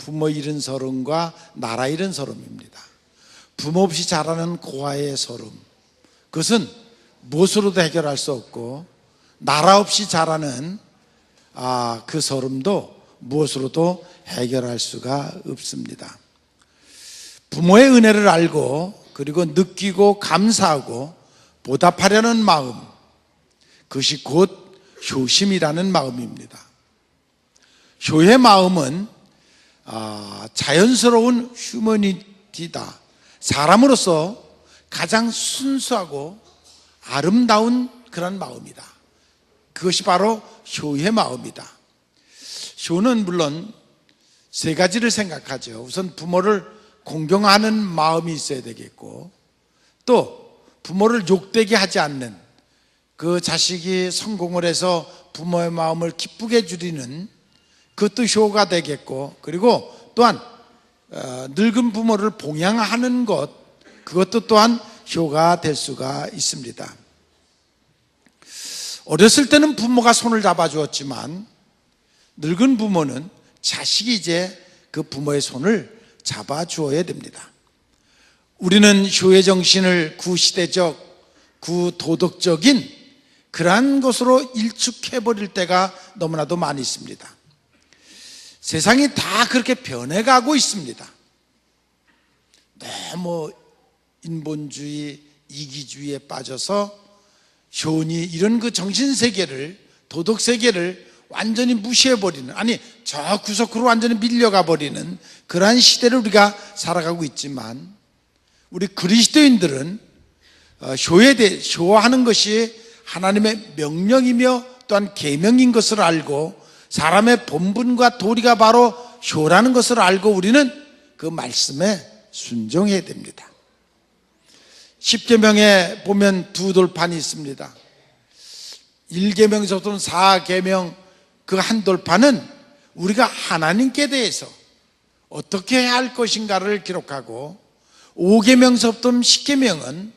부모 잃은 서름과 나라 잃은 서름입니다. 부모 없이 자라는 고아의 서름, 그것은 무엇으로도 해결할 수 없고, 나라 없이 자라는 그 서름도 무엇으로도 해결할 수가 없습니다. 부모의 은혜를 알고 그리고 느끼고 감사하고 보답하려는 마음, 그것이 곧 효심이라는 마음입니다. 효의 마음은 자연스러운 휴머니티다. 사람으로서 가장 순수하고 아름다운 그런 마음이다. 그것이 바로 효의 마음이다. 효는 물론 세 가지를 생각하죠. 우선 부모를 공경하는 마음이 있어야 되겠고, 또 부모를 욕되게 하지 않는, 그 자식이 성공을 해서 부모의 마음을 기쁘게 해주리는 그것도 효가 되겠고, 그리고 또한 늙은 부모를 봉양하는 것, 그것도 또한 효가 될 수가 있습니다. 어렸을 때는 부모가 손을 잡아주었지만 늙은 부모는 자식이 이제 그 부모의 손을 잡아주어야 됩니다. 우리는 효의 정신을 구시대적, 구도덕적인 그러한 것으로 일축해버릴 때가 너무나도 많이 있습니다. 세상이 다 그렇게 변해가고 있습니다. 너무 인본주의, 이기주의에 빠져서 효니 이런 그 정신세계를, 도덕세계를 완전히 무시해버리는, 아니 저 구석으로 완전히 밀려가 버리는 그러한 시대를 우리가 살아가고 있지만, 우리 그리스도인들은 효하는 것이 하나님의 명령이며 또한 계명인 것을 알고, 사람의 본분과 도리가 바로 효라는 것을 알고 우리는 그 말씀에 순종해야 됩니다. 십계명에 보면 두 돌판이 있습니다. 1계명에서부터 4계명 그 한 돌판은 우리가 하나님께 대해서 어떻게 해야 할 것인가를 기록하고, 5계명서부터 10계명은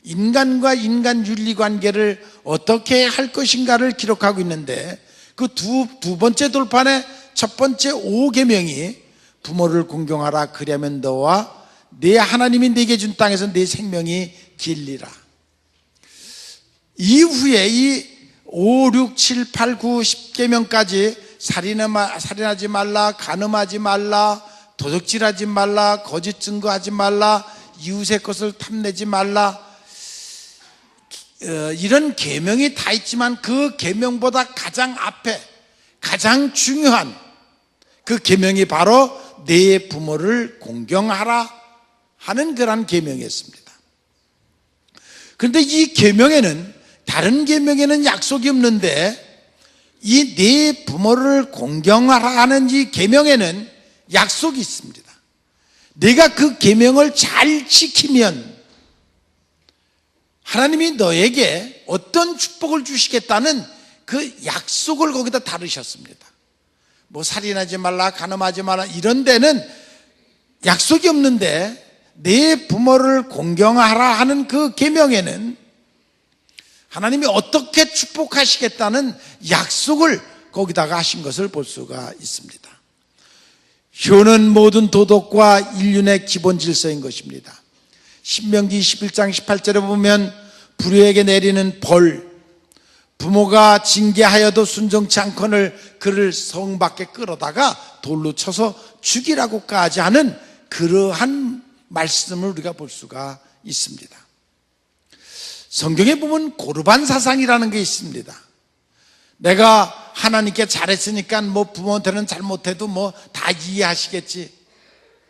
인간과 인간 윤리관계를 어떻게 해야 할 것인가를 기록하고 있는데, 그 두 번째 돌판의 첫 번째 5계명이 부모를 공경하라, 그리하면 너와 내 하나님이 내게 준 땅에서 내 생명이 길리라. 이후에 이 5, 6, 7, 8, 9, 10계명까지 살인하지 말라, 간음하지 말라, 도둑질하지 말라, 거짓 증거하지 말라, 이웃의 것을 탐내지 말라, 이런 계명이 다 있지만 그 계명보다 가장 앞에 가장 중요한 그 계명이 바로 내 부모를 공경하라 하는 그런 계명이었습니다. 그런데 이 계명에는, 다른 계명에는 약속이 없는데 이 내 부모를 공경하라 하는 이 계명에는 약속이 있습니다. 내가 그 계명을 잘 지키면 하나님이 너에게 어떤 축복을 주시겠다는 그 약속을 거기다 다루셨습니다. 뭐 살인하지 말라, 간음하지 말라 이런 데는 약속이 없는데, 내 부모를 공경하라 하는 그 계명에는 하나님이 어떻게 축복하시겠다는 약속을 거기다가 하신 것을 볼 수가 있습니다. 효는 모든 도덕과 인륜의 기본 질서인 것입니다. 신명기 21장 18절에 보면 불효에게 내리는 벌, 부모가 징계하여도 순종치 않거늘 그를 성 밖에 끌어다가 돌로 쳐서 죽이라고까지 하는 그러한 말씀을 우리가 볼 수가 있습니다. 성경에 보면 고르반 사상이라는 게 있습니다. 내가 하나님께 잘했으니까 뭐 부모한테는 잘못해도 뭐 다 이해하시겠지,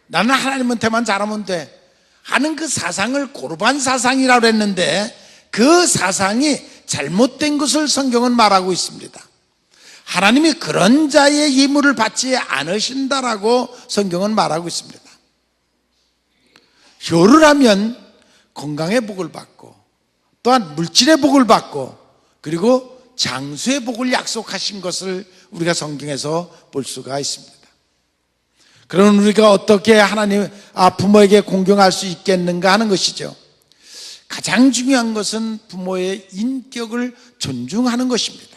나는 하나님한테만 잘하면 돼 하는 그 사상을 고르반 사상이라고 했는데, 그 사상이 잘못된 것을 성경은 말하고 있습니다. 하나님이 그런 자의 예물을 받지 않으신다라고 성경은 말하고 있습니다. 효를 하면 건강의 복을 받고, 또한 물질의 복을 받고, 그리고 장수의 복을 약속하신 것을 우리가 성경에서 볼 수가 있습니다. 그럼 우리가 어떻게 부모에게 공경할 수 있겠는가 하는 것이죠. 가장 중요한 것은 부모의 인격을 존중하는 것입니다.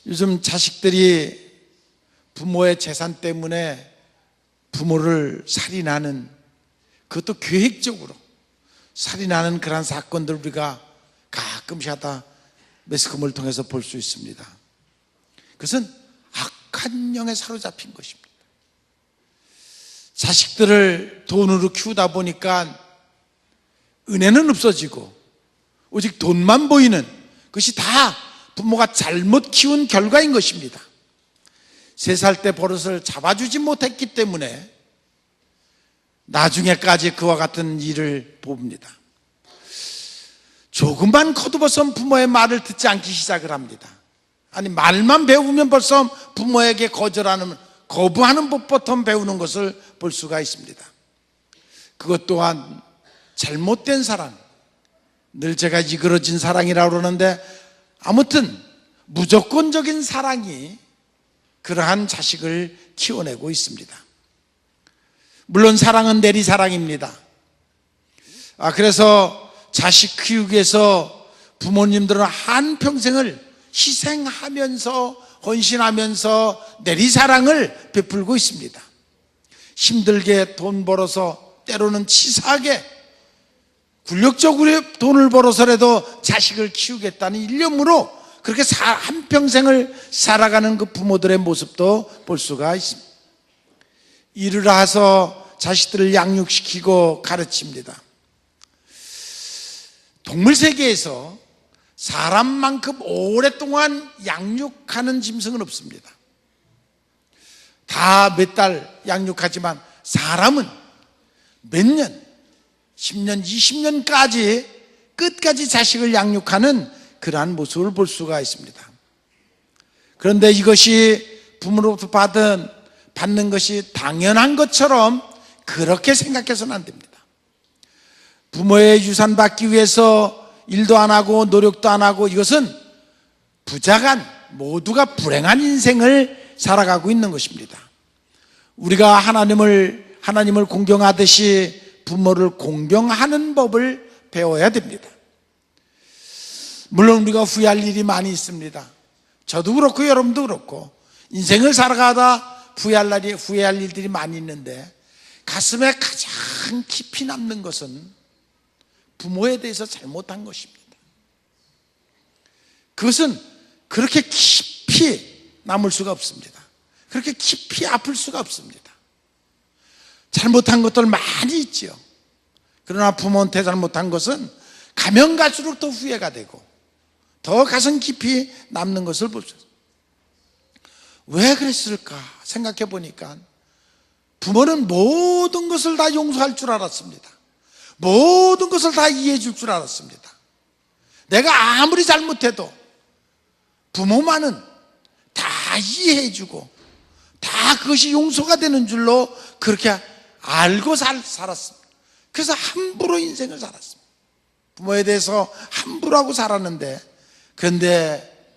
요즘 자식들이 부모의 재산 때문에 부모를 살인하는, 그것도 계획적으로 살인하는 그런 사건들 우리가 가끔씩 하다 매스컴을 통해서 볼 수 있습니다. 그것은 악한 영에 사로잡힌 것입니다. 자식들을 돈으로 키우다 보니까 은혜는 없어지고 오직 돈만 보이는, 그것이 다 부모가 잘못 키운 결과인 것입니다. 3살 때 버릇을 잡아주지 못했기 때문에 나중에까지 그와 같은 일을 봅니다. 조금만 커두고선 부모의 말을 듣지 않기 시작을 합니다. 아니, 말만 배우면 벌써 부모에게 거부하는 법부터 배우는 것을 볼 수가 있습니다. 그것 또한 잘못된 사랑, 늘 제가 이그러진 사랑이라고 그러는데, 아무튼 무조건적인 사랑이 그러한 자식을 키워내고 있습니다. 물론 사랑은 내리사랑입니다. 그래서 자식 키우기 위해서 부모님들은 한평생을 희생하면서 헌신하면서 내리사랑을 베풀고 있습니다. 힘들게 돈 벌어서, 때로는 치사하게 굴욕적으로 돈을 벌어서라도 자식을 키우겠다는 일념으로 그렇게 한평생을 살아가는 그 부모들의 모습도 볼 수가 있습니다. 일을 해서 자식들을 양육시키고 가르칩니다. 동물 세계에서 사람만큼 오랫동안 양육하는 짐승은 없습니다. 다 몇 달 양육하지만 사람은 몇 년, 10년, 20년까지 끝까지 자식을 양육하는 그러한 모습을 볼 수가 있습니다. 그런데 이것이 부모로부터 받는 것이 당연한 것처럼 그렇게 생각해서는 안 됩니다. 부모의 유산 받기 위해서 일도 안 하고 노력도 안 하고, 이것은 부자간 모두가 불행한 인생을 살아가고 있는 것입니다. 우리가 하나님을 공경하듯이 부모를 공경하는 법을 배워야 됩니다. 물론 우리가 후회할 일이 많이 있습니다. 저도 그렇고 여러분도 그렇고 인생을 살아가다 후회할 일들이 많이 있는데, 가슴에 가장 깊이 남는 것은 부모에 대해서 잘못한 것입니다. 그것은 그렇게 깊이 남을 수가 없습니다. 그렇게 깊이 아플 수가 없습니다. 잘못한 것들 많이 있죠. 그러나 부모한테 잘못한 것은 가면 갈수록 더 후회가 되고 더 가슴 깊이 남는 것을 볼 수 있어요. 왜 그랬을까 생각해 보니까 부모는 모든 것을 다 용서할 줄 알았습니다. 모든 것을 다 이해해 줄 줄 알았습니다. 내가 아무리 잘못해도 부모만은 다 이해해 주고 다 그것이 용서가 되는 줄로 그렇게 알고 살았습니다. 그래서 함부로 인생을 살았습니다. 부모에 대해서 함부로 하고 살았는데, 그런데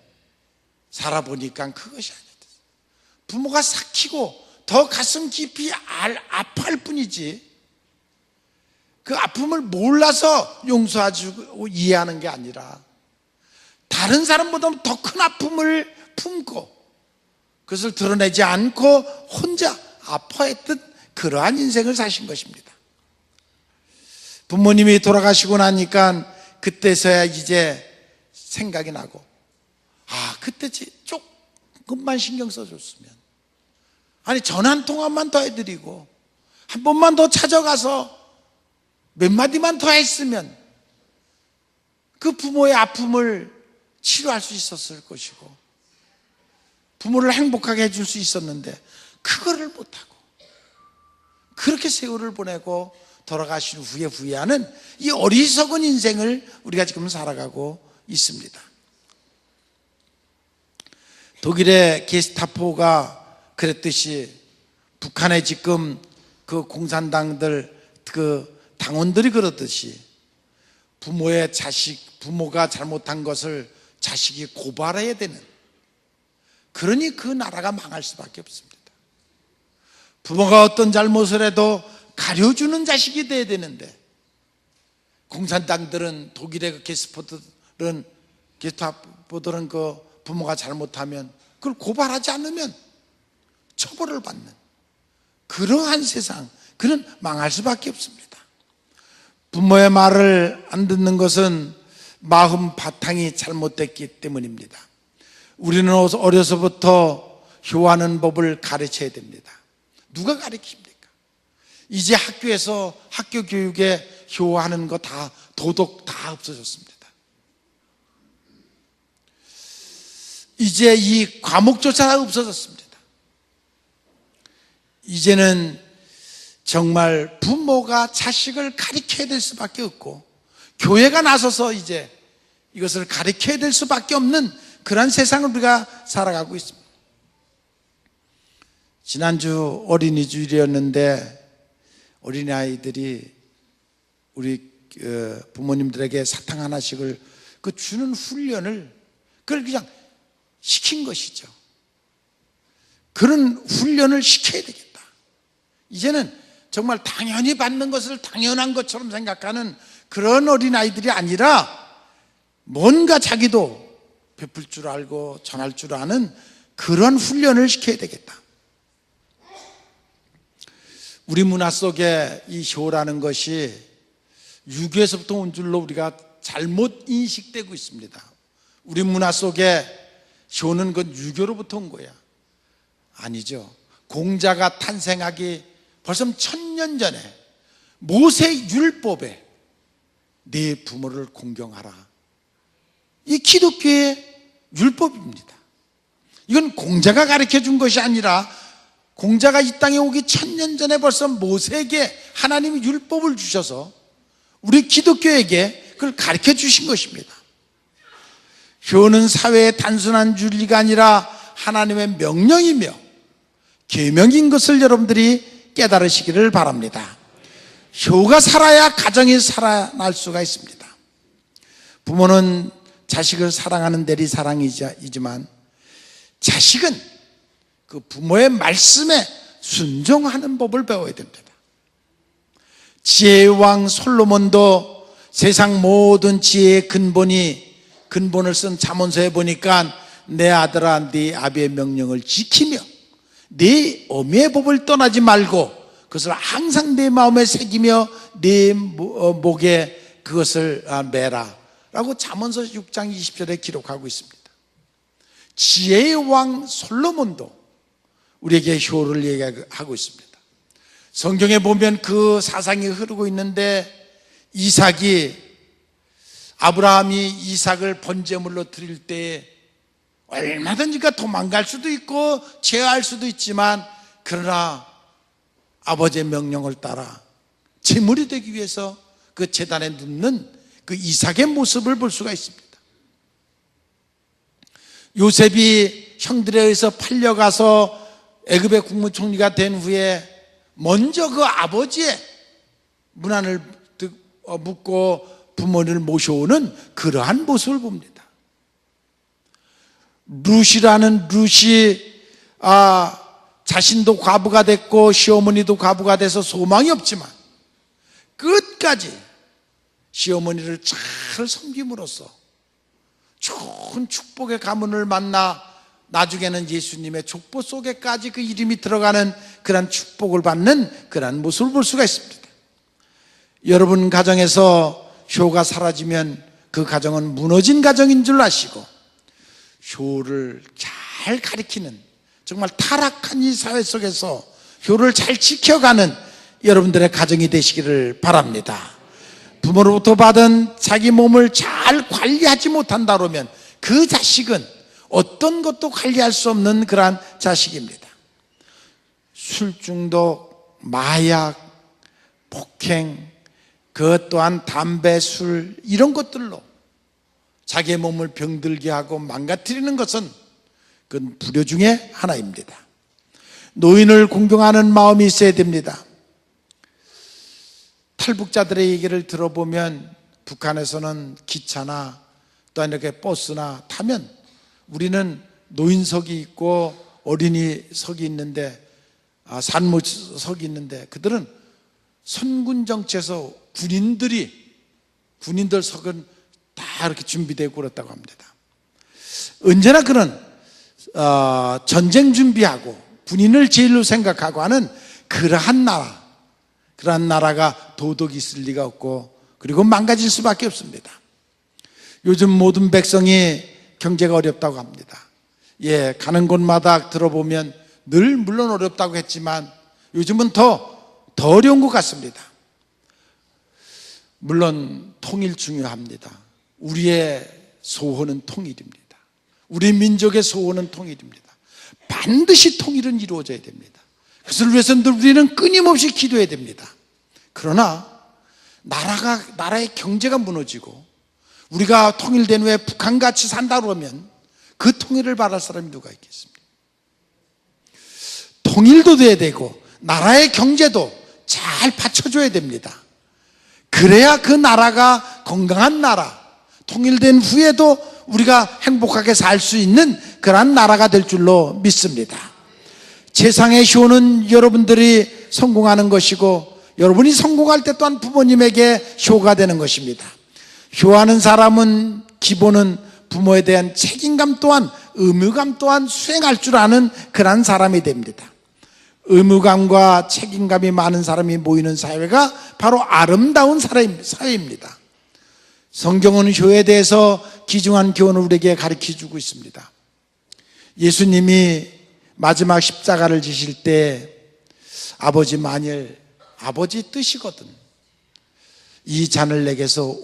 살아보니까 그것이 아니다. 부모가 삭히고 더 가슴 깊이 아파할 뿐이지, 그 아픔을 몰라서 용서하고 이해하는 게 아니라 다른 사람보다 더 큰 아픔을 품고 그것을 드러내지 않고 혼자 아파했던 그러한 인생을 사신 것입니다. 부모님이 돌아가시고 나니까 그때서야 이제 생각이 나고, 그때 조금만 신경 써줬으면, 아니 전화 한 통화만 더 해드리고 한 번만 더 찾아가서 몇 마디만 더 했으면 그 부모의 아픔을 치료할 수 있었을 것이고 부모를 행복하게 해줄 수 있었는데, 그거를 못하고 그렇게 세월을 보내고 돌아가신 후에 후회하는 이 어리석은 인생을 우리가 지금 살아가고 있습니다. 독일의 게스타포가 그랬듯이 북한의 지금 그 공산당들, 그 당원들이 그러듯이 부모가 잘못한 것을 자식이 고발해야 되는, 그러니 그 나라가 망할 수밖에 없습니다. 부모가 어떤 잘못을 해도 가려주는 자식이 돼야 되는데, 공산당들은, 독일의 그 게스타포들은 그 부모가 잘못하면 그걸 고발하지 않으면 처벌을 받는 그러한 세상, 그는 망할 수밖에 없습니다. 부모의 말을 안 듣는 것은 마음 바탕이 잘못됐기 때문입니다. 우리는 어려서부터 효하는 법을 가르쳐야 됩니다. 누가 가르칩니까? 이제 학교에서 학교 교육에 효하는 거 다, 도덕 다 없어졌습니다. 이제 이 과목조차 없어졌습니다. 이제는 정말 부모가 자식을 가르쳐야 될 수밖에 없고 교회가 나서서 이제 이것을 가르쳐야 될 수밖에 없는 그런 세상을 우리가 살아가고 있습니다. 지난주 어린이주일이었는데 어린아이들이 우리 부모님들에게 사탕 하나씩을 그 주는 훈련을 그걸 그냥 시킨 것이죠. 그런 훈련을 시켜야 되겠다. 이제는 정말 당연히 받는 것을 당연한 것처럼 생각하는 그런 어린아이들이 아니라 뭔가 자기도 베풀 줄 알고 전할 줄 아는 그런 훈련을 시켜야 되겠다. 우리 문화 속에 이 효라는 것이 유교에서부터 온 줄로 우리가 잘못 인식되고 있습니다. 우리 문화 속에 효는 그 유교로부터 온 거야. 아니죠. 공자가 탄생하기 벌써 1000년 전에 모세 율법에 네 부모를 공경하라. 이 기독교의 율법입니다. 이건 공자가 가르쳐 준 것이 아니라 공자가 이 땅에 오기 1000년 전에 벌써 모세에게 하나님이 율법을 주셔서 우리 기독교에게 그걸 가르쳐 주신 것입니다. 효는 사회의 단순한 윤리가 아니라 하나님의 명령이며 계명인 것을 여러분들이 깨달으시기를 바랍니다. 효가 살아야 가정이 살아날 수가 있습니다. 부모는 자식을 사랑하는 대리사랑이지만 자식은 그 부모의 말씀에 순종하는 법을 배워야 됩니다. 지혜의 왕 솔로몬도 세상 모든 지혜의 근본을 쓴 잠언서에 보니까 내 아들아 네 아비의 명령을 지키며 네 어미의 법을 떠나지 말고 그것을 항상 내 마음에 새기며 네 목에 그것을 매라 라고 잠언서 6장 20절에 기록하고 있습니다. 지혜의 왕 솔로몬도 우리에게 효를 얘기하고 있습니다. 성경에 보면 그 사상이 흐르고 있는데 아브라함이 이삭을 번제물로 드릴 때 얼마든지 도망갈 수도 있고 제어할 수도 있지만 그러나 아버지의 명령을 따라 제물이 되기 위해서 그 제단에 눕는 그 이삭의 모습을 볼 수가 있습니다. 요셉이 형들에 의해서 팔려가서 애굽의 국무총리가 된 후에 먼저 그 아버지의 문안을 묻고 부모를 모셔오는 그러한 모습을 봅니다. 룻이 자신도 과부가 됐고 시어머니도 과부가 돼서 소망이 없지만 끝까지 시어머니를 잘 섬김으로써 좋은 축복의 가문을 만나 나중에는 예수님의 족보 속에까지 그 이름이 들어가는 그런 축복을 받는 그런 모습을 볼 수가 있습니다. 여러분 가정에서 효가 사라지면 그 가정은 무너진 가정인 줄 아시고 효를 잘 가리키는 정말 타락한 이 사회 속에서 효를 잘 지켜가는 여러분들의 가정이 되시기를 바랍니다. 부모로부터 받은 자기 몸을 잘 관리하지 못한다 그러면 그 자식은 어떤 것도 관리할 수 없는 그러한 자식입니다. 술 중독, 마약, 폭행, 그것 또한 담배, 술 이런 것들로 자기의 몸을 병들게 하고 망가뜨리는 것은 그건 불효 중에 하나입니다. 노인을 공경하는 마음이 있어야 됩니다. 탈북자들의 얘기를 들어보면 북한에서는 기차나 또 이렇게 버스나 타면 우리는 노인석이 있고 어린이석이 있는데 산모석이 있는데 그들은 선군정치에서 군인들 석은 다 이렇게 준비되고 그렇다고 합니다. 언제나 그런 전쟁 준비하고 군인을 제일로 생각하고 하는 그러한 나라가 도덕이 있을 리가 없고 그리고 망가질 수밖에 없습니다. 요즘 모든 백성이 경제가 어렵다고 합니다. 예, 가는 곳마다 들어보면 늘 물론 어렵다고 했지만 요즘은 더 어려운 것 같습니다. 물론 통일 중요합니다. 우리의 소원은 통일입니다. 우리 민족의 소원은 통일입니다. 반드시 통일은 이루어져야 됩니다. 그것을 위해서 우리는 끊임없이 기도해야 됩니다. 그러나 나라의 경제가 무너지고 우리가 통일된 후에 북한같이 산다 그러면 그 통일을 바랄 사람이 누가 있겠습니까? 통일도 돼야 되고 나라의 경제도 잘 받쳐줘야 됩니다. 그래야 그 나라가 건강한 나라, 통일된 후에도 우리가 행복하게 살 수 있는 그러한 나라가 될 줄로 믿습니다. 세상의 효는 여러분들이 성공하는 것이고 여러분이 성공할 때 또한 부모님에게 효가 되는 것입니다. 효하는 사람은 기본은 부모에 대한 책임감 또한 의무감 또한 수행할 줄 아는 그러한 사람이 됩니다. 의무감과 책임감이 많은 사람이 모이는 사회가 바로 아름다운 사회입니다. 성경은 효에 대해서 귀중한 교훈을 우리에게 가르쳐주고 있습니다. 예수님이 마지막 십자가를 지실 때 아버지 만일 아버지 뜻이거든 이 잔을 내게서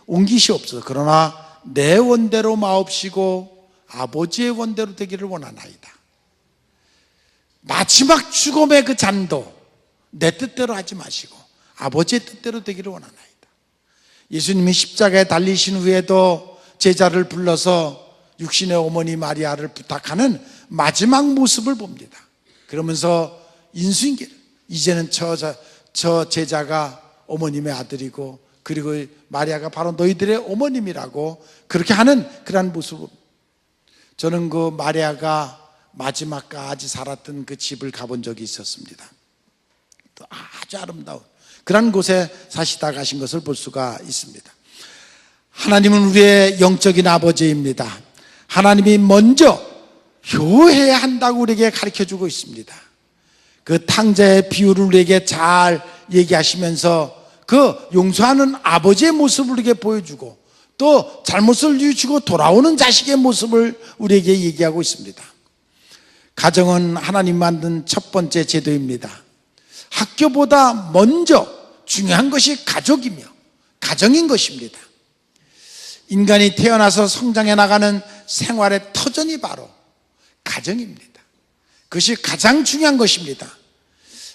옮기시옵소서. 그러나 내 원대로 마옵시고 아버지의 원대로 되기를 원하나이다. 마지막 죽음의 그 잔도 내 뜻대로 하지 마시고 아버지의 뜻대로 되기를 원하나이다. 예수님이 십자가에 달리신 후에도 제자를 불러서 육신의 어머니 마리아를 부탁하는 마지막 모습을 봅니다. 그러면서 인수인계를 이제는 저 제자가 어머님의 아들이고 그리고 마리아가 바로 너희들의 어머님이라고 그렇게 하는 그런 모습을 저는 그 마리아가 마지막까지 살았던 그 집을 가본 적이 있었습니다. 또 아주 아름다운 그런 곳에 사시다 가신 것을 볼 수가 있습니다. 하나님은 우리의 영적인 아버지입니다. 하나님이 먼저 효해야 한다고 우리에게 가르쳐주고 있습니다. 그 탕자의 비유를 우리에게 잘 얘기하시면서 그 용서하는 아버지의 모습을 우리에게 보여주고 또 잘못을 뉘우치고 돌아오는 자식의 모습을 우리에게 얘기하고 있습니다. 가정은 하나님 만든 첫 번째 제도입니다. 학교보다 먼저 중요한 것이 가족이며 가정인 것입니다. 인간이 태어나서 성장해 나가는 생활의 터전이 바로 가정입니다. 그것이 가장 중요한 것입니다.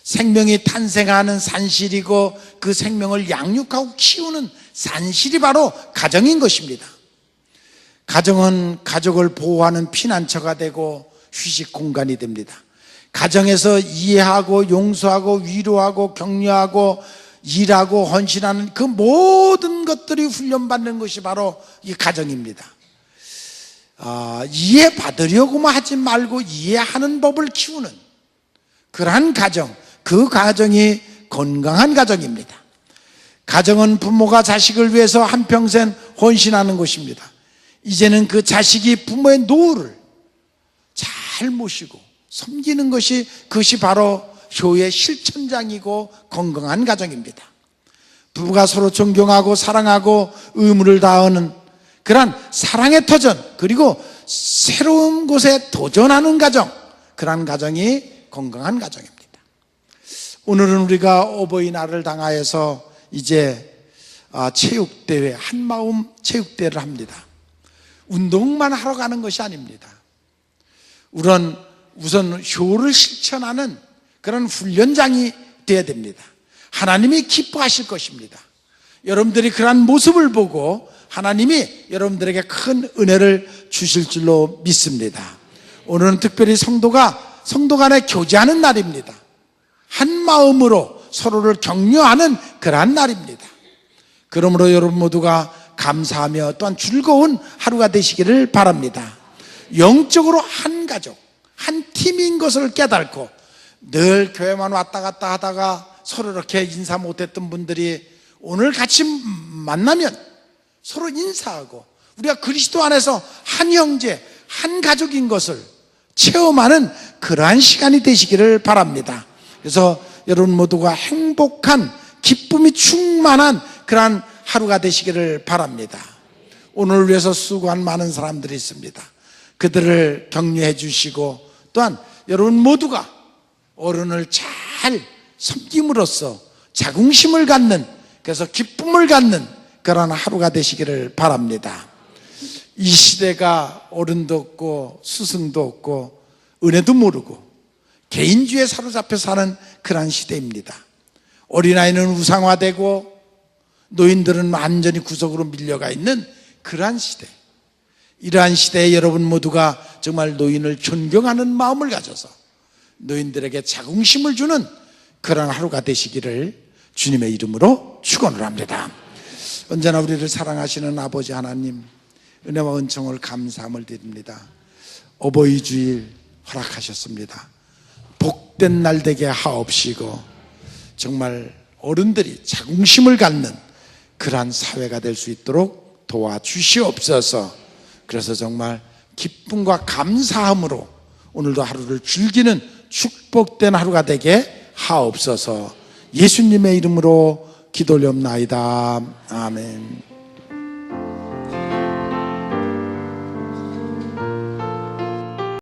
생명이 탄생하는 산실이고 그 생명을 양육하고 키우는 산실이 바로 가정인 것입니다. 가정은 가족을 보호하는 피난처가 되고 휴식 공간이 됩니다. 가정에서 이해하고 용서하고 위로하고 격려하고 일하고 헌신하는 그 모든 것들이 훈련받는 것이 바로 이 가정입니다. 이해받으려고만 하지 말고 이해하는 법을 키우는 그러한 가정, 그 가정이 건강한 가정입니다. 가정은 부모가 자식을 위해서 한평생 헌신하는 것입니다. 이제는 그 자식이 부모의 노후를 잘 모시고 섬기는 것이 그것이 바로 효의 실천장이고 건강한 가정입니다. 부부가 서로 존경하고 사랑하고 의무를 다하는 그러한 사랑의 터전 그리고 새로운 곳에 도전하는 가정, 그러한 가정이 건강한 가정입니다. 오늘은 우리가 어버이날을 당하여서 이제 체육대회, 한마음 체육대회를 합니다. 운동만 하러 가는 것이 아닙니다. 우선 효를 실천하는 그런 훈련장이 되어야 됩니다. 하나님이 기뻐하실 것입니다. 여러분들이 그러한 모습을 보고 하나님이 여러분들에게 큰 은혜를 주실 줄로 믿습니다. 오늘은 특별히 성도 간에 교제하는 날입니다. 한 마음으로 서로를 격려하는 그러한 날입니다. 그러므로 여러분 모두가 감사하며 또한 즐거운 하루가 되시기를 바랍니다. 영적으로 한 가족, 한 팀인 것을 깨닫고 늘 교회만 왔다 갔다 하다가 서로 이렇게 인사 못했던 분들이 오늘 같이 만나면 서로 인사하고 우리가 그리스도 안에서 한 형제, 한 가족인 것을 체험하는 그러한 시간이 되시기를 바랍니다. 그래서 여러분 모두가 행복한, 기쁨이 충만한 그러한 하루가 되시기를 바랍니다. 오늘을 위해서 수고한 많은 사람들이 있습니다. 그들을 격려해 주시고, 또한 여러분 모두가 어른을 잘 섬김으로써 자긍심을 갖는, 그래서 기쁨을 갖는 그러한 하루가 되시기를 바랍니다. 이 시대가 어른도 없고 스승도 없고 은혜도 모르고 개인주의에 사로잡혀 사는 그러한 시대입니다. 어린아이는 우상화되고 노인들은 완전히 구석으로 밀려가 있는 그러한 시대. 이러한 시대에 여러분 모두가 정말 노인을 존경하는 마음을 가져서 노인들에게 자긍심을 주는 그런 하루가 되시기를 주님의 이름으로 축원을 합니다. 언제나 우리를 사랑하시는 아버지 하나님, 은혜와 은총을 감사함을 드립니다. 어버이 주일 허락하셨습니다. 복된 날 되게 하옵시고 정말 어른들이 자긍심을 갖는 그러한 사회가 될 수 있도록 도와주시옵소서. 그래서 정말 기쁨과 감사함으로 오늘도 하루를 즐기는 축복된 하루가 되게 하옵소서. 예수님의 이름으로 기도 올려옵나이다. 아멘.